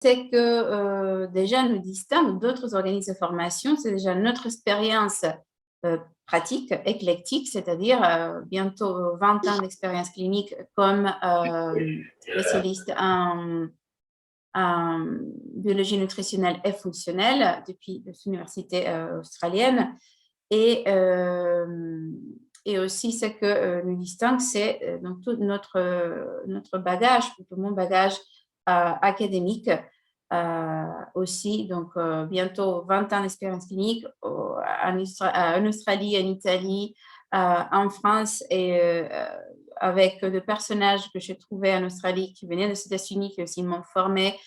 c'est que déjà nous distingue d'autres organismes de formation, c'est déjà notre expérience pratique, éclectique, c'est-à-dire bientôt 20 ans d'expérience clinique comme spécialiste en biologie nutritionnelle et fonctionnelle depuis l'université australienne. Et aussi, ce que nous distingue, c'est donc tout notre bagage, tout mon bagage académique aussi. Donc, bientôt 20 ans d'expérience clinique en Australie, en Italie, en France, et avec des personnages que j'ai trouvés en Australie qui venaient des États-Unis, qui aussi m'ont formé.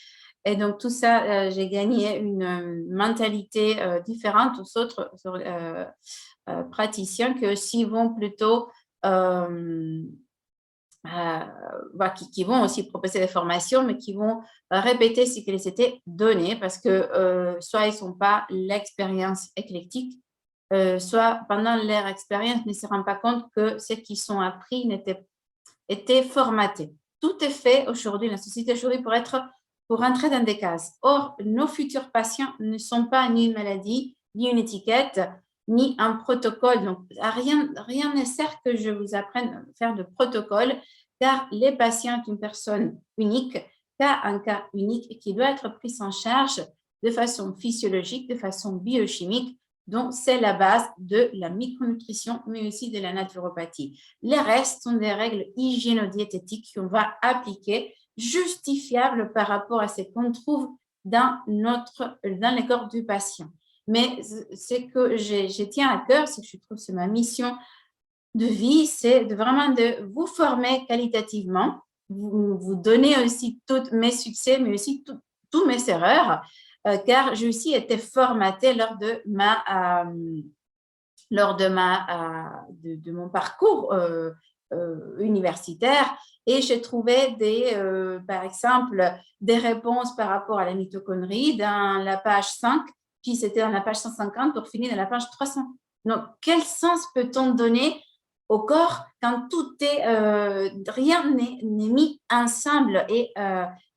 Et donc, tout ça, j'ai gagné une mentalité différente aux autres praticiens qui aussi vont plutôt, qui vont aussi proposer des formations, mais qui vont répéter ce qui les était donné parce que soit ils n'ont pas l'expérience éclectique, soit pendant leur expérience ne se rendent pas compte que ce qu'ils ont appris était formaté. Tout est fait aujourd'hui, la société aujourd'hui, pour entrer dans des cases. Or, nos futurs patients ne sont pas ni une maladie, ni une étiquette, ni un protocole. Donc, rien ne sert que je vous apprenne à faire de protocole, car les patients sont une personne unique, un cas unique et qui doit être pris en charge de façon physiologique, de façon biochimique. Donc, c'est la base de la micronutrition, mais aussi de la naturopathie. Les restes sont des règles hygiéno-diététiques qu'on va appliquer, justifiables par rapport à ce qu'on trouve dans le corps du patient. Mais ce que je tiens à cœur, c'est que je trouve que c'est ma mission de vie, c'est vraiment de vous former qualitativement, vous donner aussi tous mes succès, mais aussi toutes mes erreurs, car j'ai aussi été formatée lors de mon parcours universitaire, et j'ai trouvé par exemple, des réponses par rapport à la mitochondrie dans la page 5, puis c'était dans la page 150 pour finir dans la page 300. Donc, quel sens peut-on donner au corps quand rien n'est mis ensemble et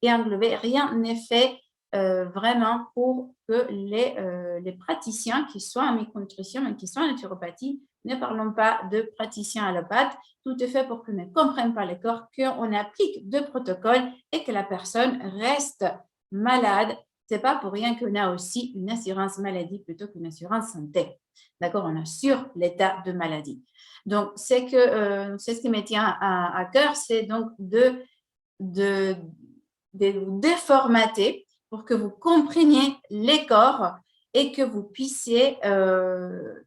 englobé, rien n'est fait vraiment pour que les praticiens qui soient en micronutrition, mais qui soient en naturopathie, ne parlons pas de praticiens allopathes, tout est fait pour qu'ils ne comprennent pas le corps, qu'on applique deux protocoles et que la personne reste malade. Ce n'est pas pour rien qu'on a aussi une assurance maladie plutôt qu'une assurance santé. D'accord, on assure l'état de maladie. Donc, c'est ce qui me tient à cœur, c'est donc de vous déformater pour que vous compreniez les corps et que vous puissiez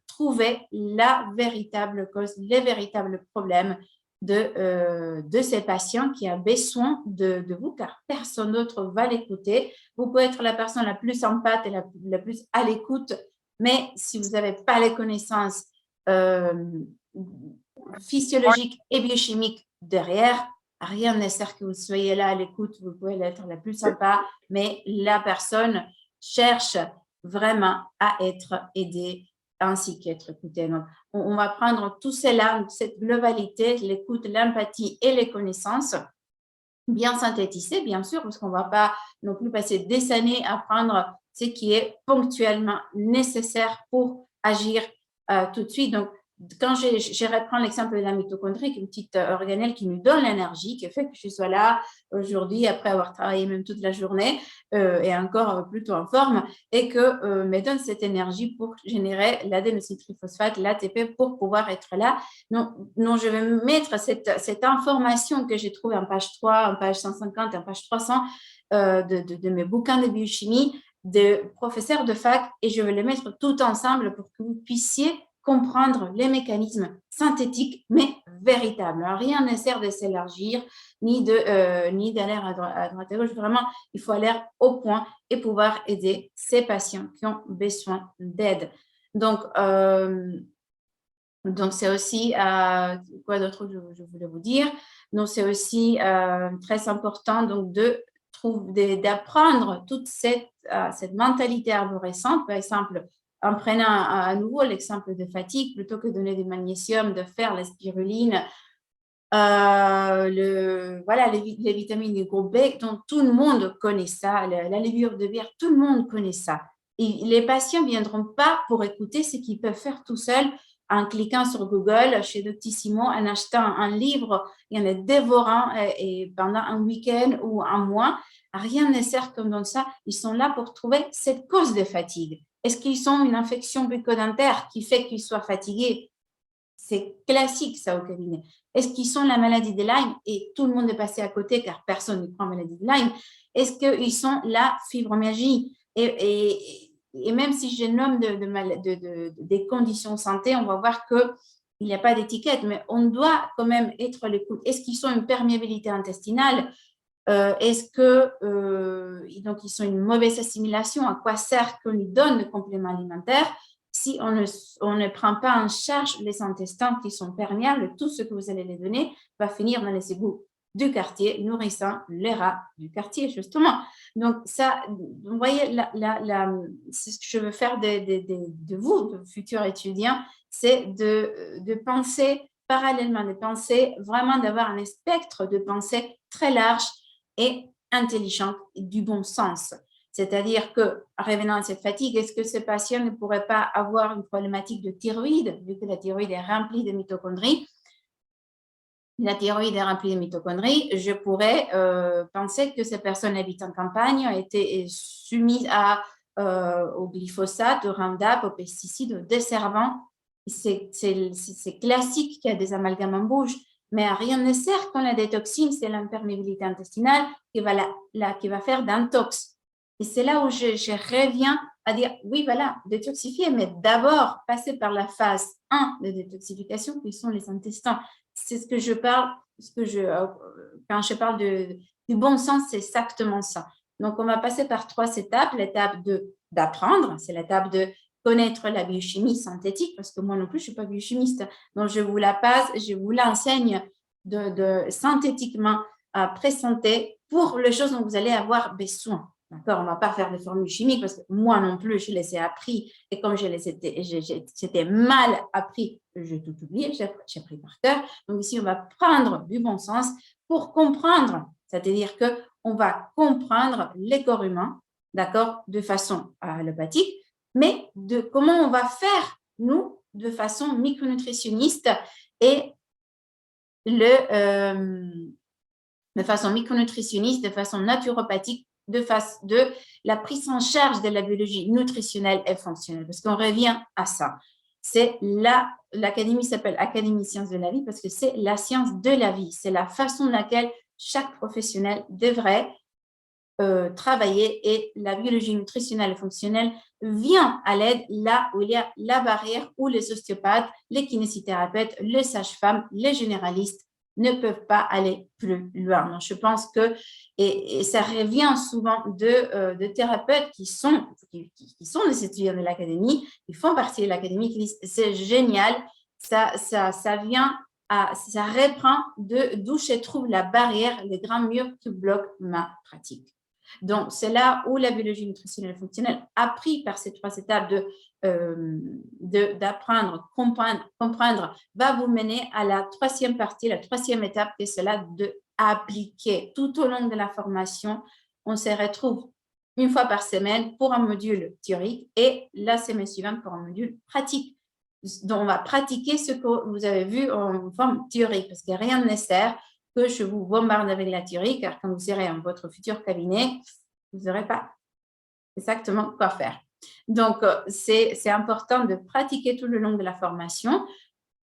trouver la véritable cause, les véritables problèmes de ces patients qui a besoin de vous, car personne d'autre va l'écouter. Vous pouvez être la personne la plus empathique et la plus à l'écoute, mais si vous n'avez pas les connaissances physiologiques et biochimiques derrière, rien ne sert que vous soyez là à l'écoute. Vous pouvez être la plus sympa, mais la personne cherche vraiment à être aidée ainsi qu'être écoutée. Donc, on va prendre tout cela, cette globalité, l'écoute, l'empathie et les connaissances, bien synthétisées, bien sûr, parce qu'on ne va pas non plus passer des années à prendre ce qui est ponctuellement nécessaire pour agir tout de suite. Donc, quand je reprends l'exemple de la mitochondrie, une petite organelle qui nous donne l'énergie, qui fait que je sois là aujourd'hui, après avoir travaillé même toute la journée, et encore plutôt en forme, et que me donne cette énergie pour générer l'adénosintriphosphate, l'ATP, pour pouvoir être là. Non, je vais mettre cette information que j'ai trouvée en page 3, en page 150, en page 300 de mes bouquins de biochimie, de professeurs de fac, et je vais les mettre tout ensemble pour que vous puissiez comprendre les mécanismes synthétiques, mais véritables. Alors, rien ne sert de s'élargir, ni d'aller à droite et à gauche. Vraiment, il faut aller au point et pouvoir aider ces patients qui ont besoin d'aide. Donc, c'est aussi, quoi d'autre je voulais vous dire? Donc, c'est aussi très important donc, d'apprendre toute cette mentalité arborescente, par exemple, en prenant à nouveau l'exemple de fatigue, plutôt que de donner du magnésium, de faire la spiruline, voilà, les vitamines du groupe B, dont tout le monde connaît ça, la levure de verre, tout le monde connaît ça. Et les patients ne viendront pas pour écouter ce qu'ils peuvent faire tout seuls en cliquant sur Google, chez Doctissimo, en achetant un livre et en le dévorant et pendant un week-end ou un mois. Rien ne sert comme dans ça. Ils sont là pour trouver cette cause de fatigue. Est-ce qu'ils ont une infection bucco-dentaire qui fait qu'ils soient fatigués? C'est classique, ça, au cabinet. Est-ce qu'ils sont la maladie de Lyme? Et tout le monde est passé à côté car personne ne prend la maladie de Lyme. Est-ce qu'ils sont la fibromyalgie? Et même si je nomme des conditions de santé, on va voir qu'il n'y a pas d'étiquette, mais on doit quand même être l'écoute. Est-ce qu'ils ont une perméabilité intestinale? Est-ce que donc ils ont une mauvaise assimilation? À quoi sert qu'on lui donne le complément alimentaire si on ne prend pas en charge les intestins qui sont perméables? Tout ce que vous allez les donner va finir dans les égouts du quartier, nourrissant les rats du quartier, justement. Donc, ça, vous voyez, c'est ce que je veux faire de vous, de futurs étudiants, c'est de penser parallèlement, de penser vraiment d'avoir un spectre de pensée très large et intelligente et du bon sens. C'est-à-dire que, revenant à cette fatigue, est-ce que ce patient ne pourrait pas avoir une problématique de thyroïde, vu que la thyroïde est remplie de mitochondries? La thyroïde est remplie de mitochondries, je pourrais penser que ces personnes habitent en campagne ont été soumises au glyphosate, au Roundup, aux pesticides, aux desservants. C'est classique qu'il y a des amalgames en bouche, mais à rien ne sert quand la détoxine, c'est l'imperméabilité intestinale qui va faire d'intox. Et c'est là où je reviens à dire, oui, voilà, détoxifier, mais d'abord passer par la phase 1 de détoxification, qui sont les intestins. C'est ce que je parle, quand je parle du bon sens, c'est exactement ça. Donc, on va passer par 3 étapes. L'étape d'apprendre, c'est l'étape de connaître la biochimie synthétique, parce que moi non plus, je ne suis pas biochimiste. Donc, je vous la passe, je vous l'enseigne synthétiquement à présenter pour les choses dont vous allez avoir besoin. D'accord, on ne va pas faire des formules chimiques parce que moi non plus, je les ai appris et comme j'étais mal appris, j'ai tout oublié, j'ai appris par cœur. Donc ici, on va prendre du bon sens pour comprendre, c'est-à-dire qu'on va comprendre les corps humains, d'accord, de façon allopathique, mais de comment on va faire, nous, de façon micronutritionniste et de façon micronutritionniste, de façon naturopathique, de la prise en charge de la biologie nutritionnelle et fonctionnelle, parce qu'on revient à ça. C'est l'académie s'appelle Académie Sciences de la Vie parce que c'est la science de la vie, c'est la façon dans laquelle chaque professionnel devrait travailler et la biologie nutritionnelle et fonctionnelle vient à l'aide là où il y a la barrière où les ostéopathes, les kinésithérapeutes, les sages-femmes, les généralistes ne peuvent pas aller plus loin. Donc, je pense que, et ça revient souvent de thérapeutes qui sont des étudiants de l'académie, qui font partie de l'académie, qui disent c'est génial, ça vient, ça reprend d'où je trouve la barrière, les grands murs qui bloquent ma pratique. Donc, c'est là où la biologie nutritionnelle et fonctionnelle, appris par ces 3 étapes d'apprendre, comprendre, va vous mener à la 3e partie, la 3e étape, qui est cela d'appliquer. Tout au long de la formation, on se retrouve une fois par semaine pour un module théorique et la semaine suivante pour un module pratique. Donc, on va pratiquer ce que vous avez vu en forme théorique parce que rien ne sert que je vous bombarde avec la théorie, car quand vous serez dans votre futur cabinet, vous n'aurez pas exactement quoi faire. Donc, c'est important de pratiquer tout le long de la formation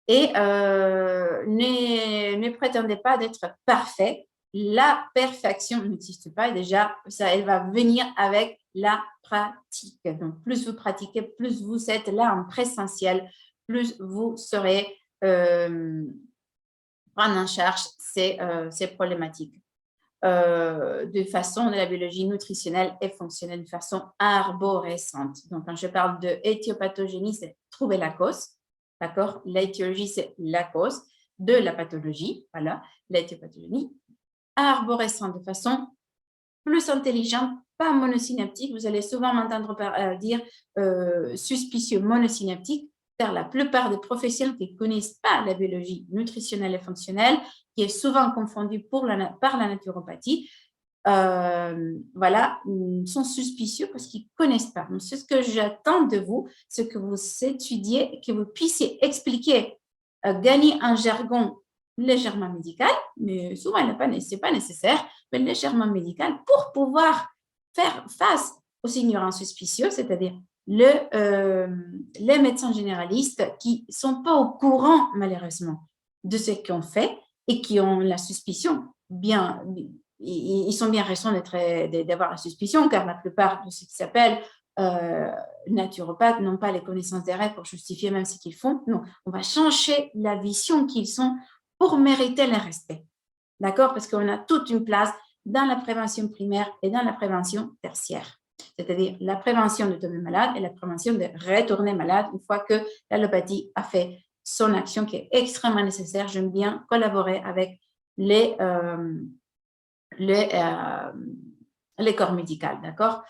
et ne prétendez pas d'être parfait. La perfection n'existe pas et déjà, elle va venir avec la pratique. Donc, plus vous pratiquez, plus vous êtes là en présentiel, plus vous serez prendre en charge ces problématiques de façon de la biologie nutritionnelle et fonctionnelle de façon arborescente. Donc, quand je parle de éthiopathogénie, c'est trouver la cause, d'accord? L'étiologie, c'est la cause de la pathologie, voilà, l'éthiopathogénie arborescente de façon plus intelligente, pas monosynaptique. Vous allez souvent m'entendre dire suspicieux monosynaptique. car la plupart des professionnels qui ne connaissent pas la biologie nutritionnelle et fonctionnelle, qui est souvent confondue par la naturopathie, voilà, sont suspicieux parce qu'ils ne connaissent pas. Donc, c'est ce que j'attends de vous, c'est que vous étudiez, que vous puissiez expliquer, gagner un jargon légèrement médical, mais souvent, ce n'est pas nécessaire, mais légèrement médical pour pouvoir faire face aux ignorances suspicieuses, c'est-à-dire les médecins généralistes qui ne sont pas au courant, malheureusement, de ce qu'on fait et qui ont la suspicion bien ils sont bien raison d'avoir la suspicion, car la plupart de ceux qui s'appellent naturopathes n'ont pas les connaissances des règles pour justifier même ce qu'ils font. Non, on va changer la vision qu'ils sont pour mériter le respect. D'accord? Parce qu'on a toute une place dans la prévention primaire et dans la prévention tertiaire. C'est-à-dire la prévention de tomber malade et la prévention de retourner malade une fois que l'allopathie a fait son action qui est extrêmement nécessaire. J'aime bien collaborer avec les corps médicaux, d'accord?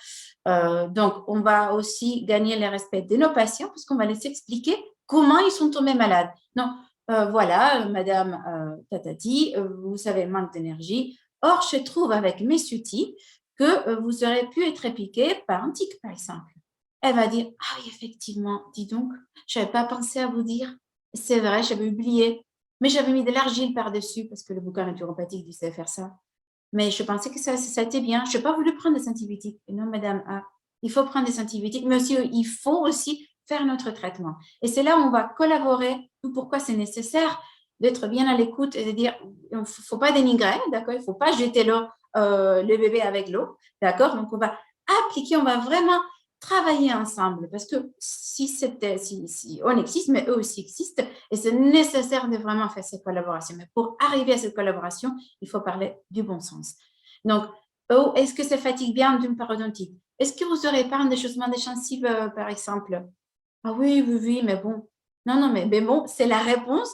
Donc, on va aussi gagner le respect de nos patients parce qu'on va les expliquer comment ils sont tombés malades. Non, voilà, madame Tatati, vous avez manque d'énergie. Or, je trouve avec mes outils que vous aurez pu être piqué par un tic, par exemple. Elle va dire, ah oui, effectivement, dis donc, je n'avais pas pensé à vous dire. C'est vrai, j'avais oublié. Mais j'avais mis de l'argile par-dessus parce que le bouquin naturopathique disait faire ça. Mais je pensais que ça était bien. Je n'ai pas voulu prendre des antibiotiques. Et non, madame, il faut prendre des antibiotiques, mais aussi, il faut aussi faire notre traitement. Et c'est là où on va collaborer. Pourquoi c'est nécessaire d'être bien à l'écoute et de dire, il ne faut pas dénigrer, d'accord? Il ne faut pas jeter le bébé avec l'eau, d'accord? Donc, on va appliquer, on va vraiment travailler ensemble parce que si on existe, mais eux aussi existent et c'est nécessaire de vraiment faire cette collaboration. Mais pour arriver à cette collaboration, il faut parler du bon sens. Donc, est-ce que ça fatigue bien d'une parodontite? Est-ce que vous aurez pas un déchaussement des gencives, par exemple? Ah oui, oui, oui, mais bon. Non, mais bon, c'est la réponse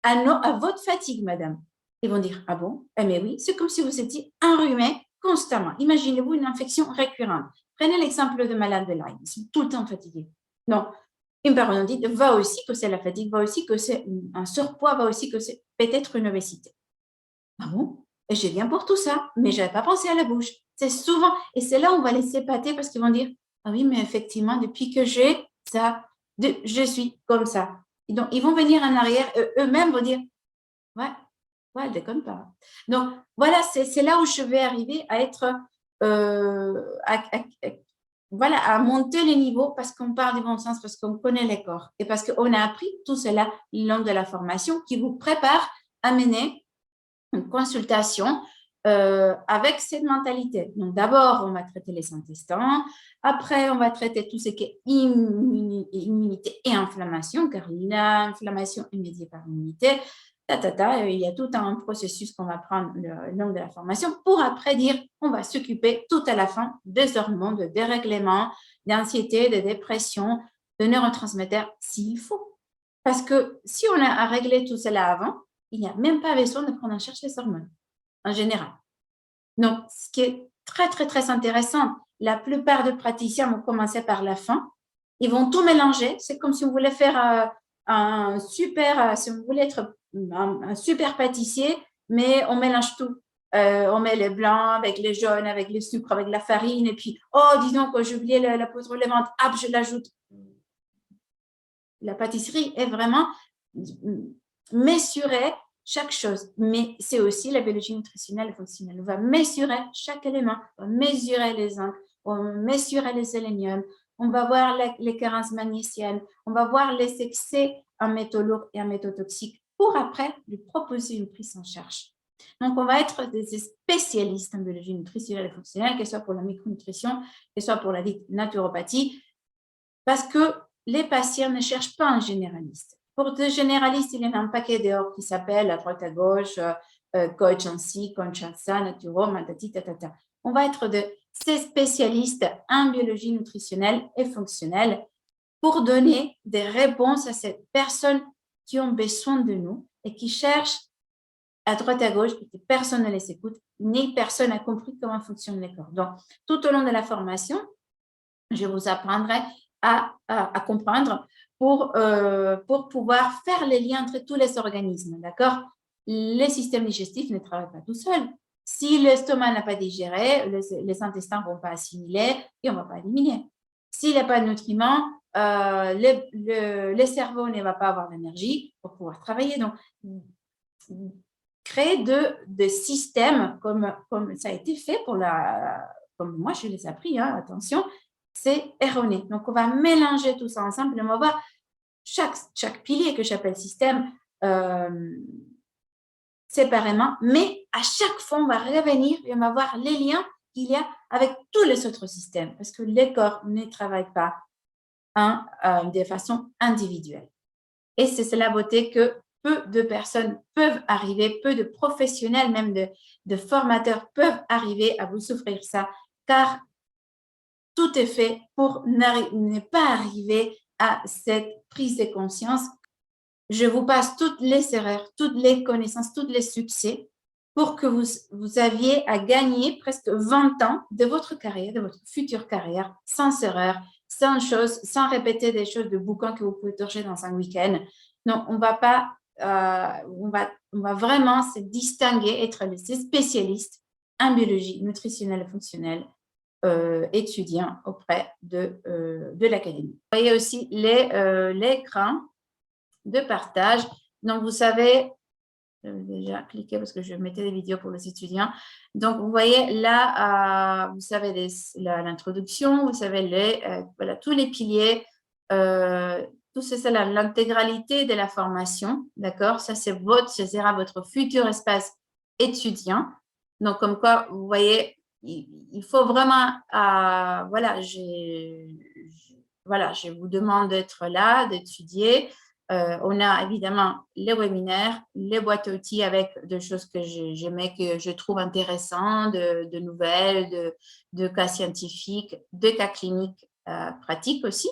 à votre fatigue, madame. Ils vont dire, ah bon? Eh mais oui, c'est comme si vous étiez enrhumé constamment. Imaginez-vous une infection récurrente. Prenez l'exemple de malades de Lyme, ils sont tout le temps fatigués. Non, une parodontite va aussi que c'est la fatigue, va aussi que c'est un surpoids, va aussi que c'est peut-être une obésité. Ah bon? Et j'ai bien pour tout ça, mais je n'avais pas pensé à la bouche. C'est souvent, et c'est là où on va les épater parce qu'ils vont dire, ah oui, mais effectivement, depuis que j'ai ça, je suis comme ça. Et donc, ils vont venir en arrière, eux-mêmes vont dire, ouais, elle déconne pas. Donc, voilà, c'est là où je vais arriver à être, voilà, à monter les niveaux parce qu'on parle du bon sens, parce qu'on connaît les corps et parce qu'on a appris tout cela le long de la formation qui vous prépare à mener une consultation avec cette mentalité. Donc, d'abord, on va traiter les intestins. Après, on va traiter tout ce qui est immunité et inflammation, car l'inflammation est médiée par l'immunité. Il y a tout un processus qu'on va prendre le long de la formation pour après dire on va s'occuper tout à la fin des hormones, de dérèglement, d'anxiété, de dépression, de neurotransmetteurs s'il faut. Parce que si on a réglé tout cela avant, il n'y a même pas besoin de prendre en charge les hormones, en général. Donc, ce qui est très, très, très intéressant, la plupart des praticiens vont commencer par la fin. Ils vont tout mélanger. C'est comme si on voulait faire si on voulait être un super pâtissier, mais on mélange tout. On met les blancs avec les jaunes, avec le sucre, avec la farine, et puis, oh, dis donc, j'ai oublié la poudre levante, hop, je l'ajoute. La pâtisserie est vraiment mesurer chaque chose, mais c'est aussi la biologie nutritionnelle et fonctionnelle. On va mesurer chaque élément, on va mesurer les zinc, on va mesurer les séléniums, on va voir les carences magnésiennes, on va voir les excès en métaux lourds et en métaux toxiques pour après lui proposer une prise en charge. Donc, on va être des spécialistes en biologie nutritionnelle et fonctionnelle, que ce soit pour la micronutrition, que ce soit pour la naturopathie, parce que les patients ne cherchent pas un généraliste. Pour des généralistes, il y a un paquet dehors qui s'appelle à droite à gauche, coach en ci, coach en ça, naturo, matati, tatata. On va être ces spécialistes en biologie nutritionnelle et fonctionnelle pour donner des réponses à ces personnes qui ont besoin de nous et qui cherchent à droite à gauche et que personne ne les écoute, ni personne n'a compris comment fonctionne le corps. Donc, tout au long de la formation, je vous apprendrai à comprendre pour pouvoir faire les liens entre tous les organismes, d'accord? Les systèmes digestifs ne travaillent pas tout seuls. Si l'estomac n'a pas digéré, les intestins ne vont pas assimiler et on ne va pas éliminer. S'il n'y a pas de nutriments, le cerveau ne va pas avoir d'énergie pour pouvoir travailler. Donc, créer de systèmes comme ça a été fait comme moi je les ai appris, hein, attention, c'est erroné. Donc, on va mélanger tout ça ensemble et on va voir chaque pilier que j'appelle système séparément, mais à chaque fois, on va revenir et on va voir les liens qu'il y a avec tous les autres systèmes parce que les corps ne travaillent pas de façon individuelle. Et c'est la beauté que peu de personnes peuvent arriver, peu de professionnels, même de formateurs peuvent arriver à vous offrir ça, car tout est fait pour ne pas arriver à cette prise de conscience. Je vous passe toutes les erreurs, toutes les connaissances, tous les succès pour que vous aviez à gagner presque 20 ans de votre carrière, de votre future carrière, sans erreur, sans répéter des choses de bouquins que vous pouvez torcher dans un week-end. Non, on va pas, on va vraiment se distinguer, être les spécialistes en biologie nutritionnelle et fonctionnelle, étudiants auprès de l'académie. Vous voyez aussi l'écran de partage. Donc, vous savez, je vais déjà cliquer parce que je mettais des vidéos pour les étudiants. Donc, vous voyez là, vous savez l'introduction, vous savez voilà, tous les piliers, tout c'est l'intégralité de la formation, d'accord? Ça, ce sera votre futur espace étudiant. Donc, comme quoi, vous voyez, il faut vraiment, voilà, je vous demande d'être là, d'étudier. On a évidemment les webinaires, les boîtes à outils avec des choses que j'aimais, que je trouve intéressantes, de nouvelles, de cas scientifiques, de cas cliniques pratiques aussi.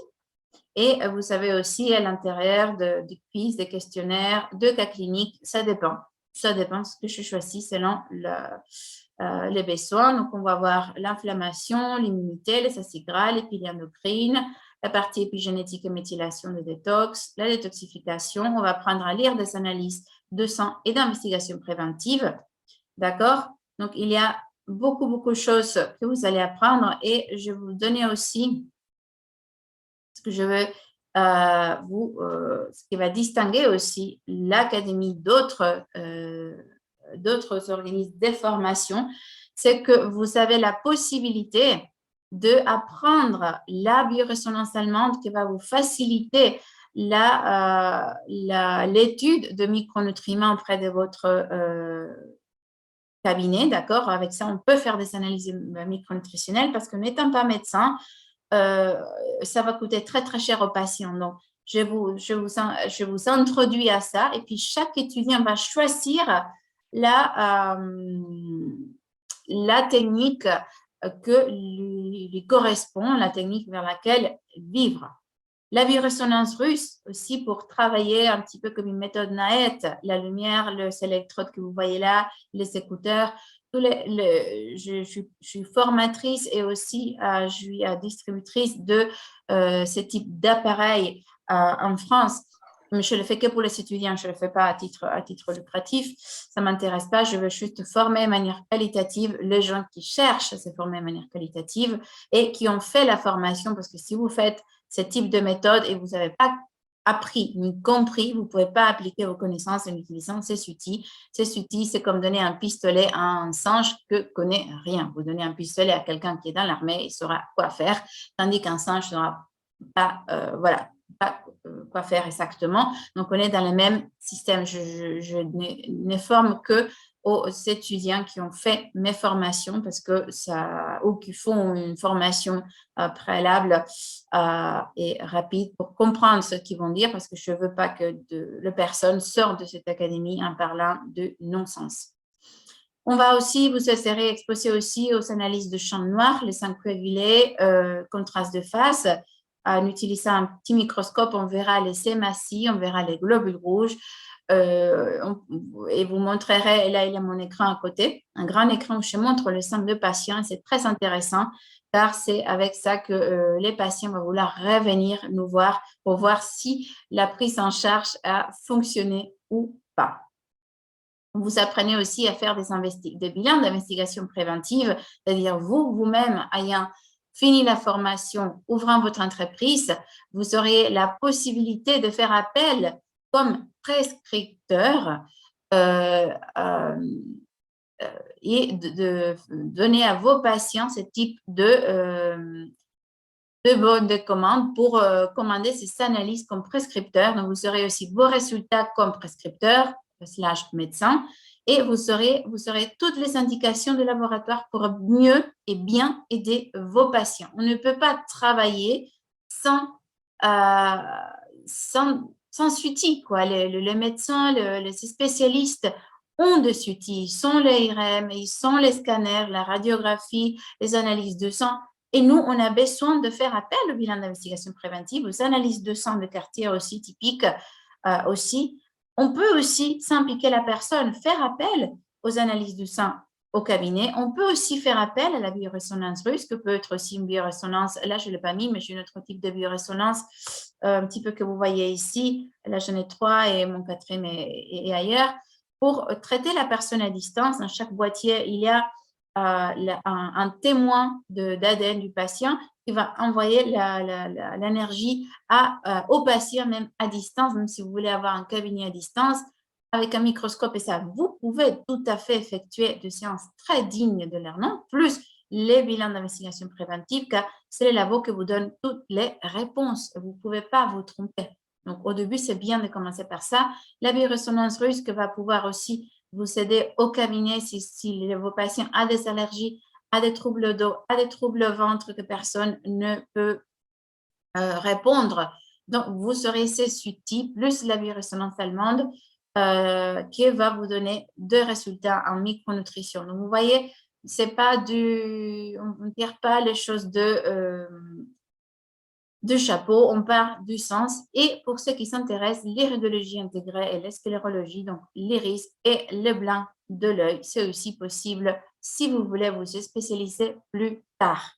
Et vous savez aussi à l'intérieur du quiz, des questionnaires, de cas cliniques, ça dépend. Ça dépend de ce que je choisis selon les besoins. Donc, on va voir l'inflammation, l'immunité, les acides gras, les piliers endocrines, la partie épigénétique et méthylation de détox, la détoxification. On va apprendre à lire des analyses de sang et d'investigation préventive. D'accord? Donc, il y a beaucoup de choses que vous allez apprendre et je vais vous donner aussi ce que je veux ce qui va distinguer aussi l'académie d'autres organismes de formation, c'est que vous avez la possibilité d'apprendre la biorésonance allemande qui va vous faciliter l'étude de micronutriments auprès de votre cabinet, d'accord? Avec ça, on peut faire des analyses micronutritionnelles parce que n'étant pas médecin, ça va coûter très cher aux patients. Donc, je vous introduis à ça et puis chaque étudiant va choisir la technique que lui correspond, la technique vers laquelle vivre. La biorésonance russe aussi pour travailler un petit peu comme une méthode NAET, la lumière, les électrodes que vous voyez là, les écouteurs. Je suis formatrice et aussi je suis distributrice de ce type d'appareils en France. Mais je ne le fais que pour les étudiants, je ne le fais pas à titre lucratif. Ça ne m'intéresse pas, je veux juste former de manière qualitative les gens qui cherchent à se former de manière qualitative et qui ont fait la formation. Parce que si vous faites ce type de méthode et vous n'avez pas appris ni compris, vous ne pouvez pas appliquer vos connaissances en utilisant ces outils. Ces outils, c'est comme donner un pistolet à un singe qui ne connaît rien. Vous donnez un pistolet à quelqu'un qui est dans l'armée, il saura quoi faire, tandis qu'un singe ne saura pas, quoi faire exactement. Donc, on est dans le même système. Je ne forme que aux étudiants qui ont fait mes formations parce que ou qui font une formation préalable et rapide pour comprendre ce qu'ils vont dire parce que je ne veux pas que les personnes sortent de cette académie en parlant de non-sens. On va aussi, vous serez exposé aussi aux analyses de champ noir, les sangs coagulés, contraste de phase. En utilisant un petit microscope, on verra les hématies, on verra les globules rouges. et vous montrerez, là il y a mon écran à côté, un grand écran où je montre le sang de patient. C'est très intéressant car c'est avec ça que les patients vont vouloir revenir nous voir pour voir si la prise en charge a fonctionné ou pas. Vous apprenez aussi à faire des bilans d'investigation préventive, c'est-à-dire vous-même ayant fini la formation, ouvrant votre entreprise, vous aurez la possibilité de faire appel comme prescripteur et de donner à vos patients ce type de commande pour commander ces analyses comme prescripteur. Donc, vous aurez aussi vos résultats comme prescripteur / médecin et vous aurez toutes les indications de laboratoire pour mieux et bien aider vos patients. On ne peut pas travailler sans outils, quoi. Les médecins, les spécialistes ont des outils. Ils sont les IRM, ils sont les scanners, la radiographie, les analyses de sang. Et nous, on a besoin de faire appel au bilan d'investigation préventive, aux analyses de sang de quartier aussi typiques aussi. On peut aussi, sans impliquer la personne, faire appel aux analyses de sang au cabinet. On peut aussi faire appel à la biorésonance russe, que peut être aussi une biorésonance. Là, je ne l'ai pas mis, mais j'ai un autre type de biorésonance, un petit peu que vous voyez ici. Là, j'en ai 3 et mon 4e est ailleurs. Pour traiter la personne à distance, dans chaque boîtier, il y a un témoin d'ADN du patient qui va envoyer l'énergie au patient, même à distance, même si vous voulez avoir un cabinet à distance, avec un microscope et ça. Vous pouvez tout à fait effectuer des séances très dignes de leur nom, plus les bilans d'investigation préventive, car c'est les labos qui vous donnent toutes les réponses. Vous ne pouvez pas vous tromper. Donc, au début, c'est bien de commencer par ça. La biorésonance russe va pouvoir aussi vous aider au cabinet si vos patients ont des allergies, a des troubles d'eau, a des troubles au ventre que personne ne peut répondre. Donc, vous aurez ces outils, plus la biorésonance allemande, qui va vous donner 2 résultats en micronutrition. Donc, vous voyez, c'est pas on ne tire pas les choses de chapeau, on part du sens. Et pour ceux qui s'intéressent, l'iridologie intégrée et la sclérologie, donc l'iris et le blanc de l'œil, c'est aussi possible si vous voulez vous spécialiser plus tard.